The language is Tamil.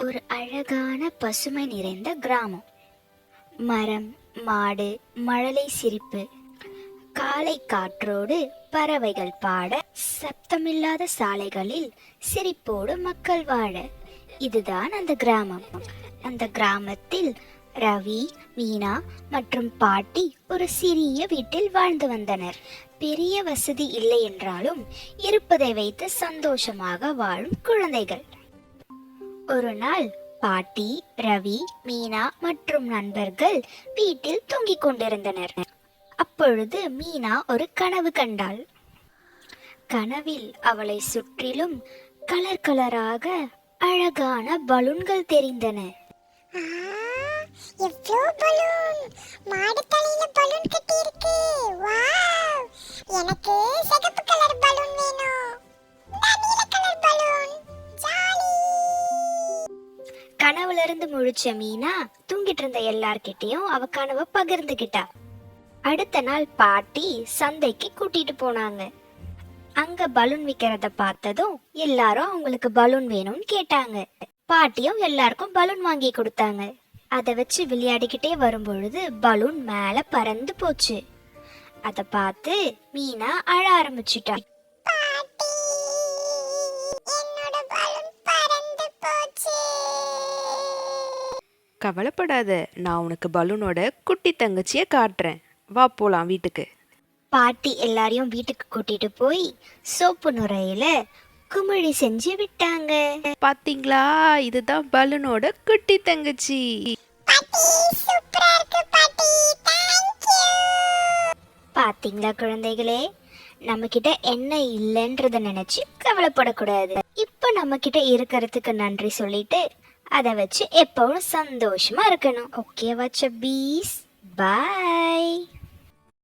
ஒரு அழகான பசுமை நிறைந்த கிராமம். மரம், மாடு, மழலை சிரிப்பு, காலை காற்றோடு பறவைகள் பாட, சப்தமில்லாத சாலைகளில் சிரிப்போடு மக்கள் வாழ. இதுதான் அந்த கிராமம். அந்த கிராமத்தில் ரவி, மீனா மற்றும் பாட்டி ஒரு சிறிய வீட்டில் வாழ்ந்து வந்தனர். பெரிய வசதி இல்லை என்றாலும் இருப்பதை வைத்து சந்தோஷமாக வாழும் குழந்தைகள். ஒரு நாள் பாட்டி, ரவி, மீனா மற்றும் நண்பர்கள் வீட்டில் தூங்கிக் கொண்டிருந்தனர். அப்பொழுது மீனா ஒரு கனவு கண்டாள். கனவில் அவளை சுற்றிலும் கலர் கலராக அழகான பலூன்கள் தெரிந்தன. எனக்கு சிகப்பு கலர் பலூன் வேணும். நீல கலர் பலூன். ஜாலி. கனவுல இருந்து முழிச்ச மீனா தூங்கிட்டு இருந்த எல்லார்கிட்டயும் அவ கனவை பகிர்ந்துகிட்டா. அடுத்த நாள் பாட்டி சந்தைக்கு கூட்டிட்டு போனாங்க. அங்க பலூன் விக்கிறத பார்த்ததும் எல்லாரும் அவங்களுக்கு பலூன் வேணும்னு கேட்டாங்க. பாட்டியும் எல்லாருக்கும் பலூன் வாங்கி கொடுத்தாங்க. அதை வச்சு விளையாடிக்கிட்டே வரும்பொழுது பலூன் மேல பறந்து போச்சு. அத பார்த்து மீனா அழ ஆரம்பிச்சுட்டா. கவலைப்படாத, நான் உனக்கு பலூனோட குட்டி தங்கச்சியை காட்டுறேன். வா போலாம் வீட்டுக்கு. பாட்டி எல்லாரையும் வீட்டுக்கு கூட்டிட்டு போய் சோப்பு நுரையில குமிழி செஞ்சு விட்டாங்க. பாத்தீங்களா, இதுதான் பலூனோட குட்டி தங்கச்சி. பாத்தீங்களா குழந்தைகளே, நம்ம கிட்ட என்ன இல்லைன்றத நினைச்சு கவலைப்படக்கூடாது. இப்ப நம்ம கிட்ட இருக்கிறதுக்கு நன்றி சொல்லிட்டு அதை வச்சு எப்பவும் சந்தோஷமா இருக்கணும். ஓகேவா சப்பீஸ்? பாய்.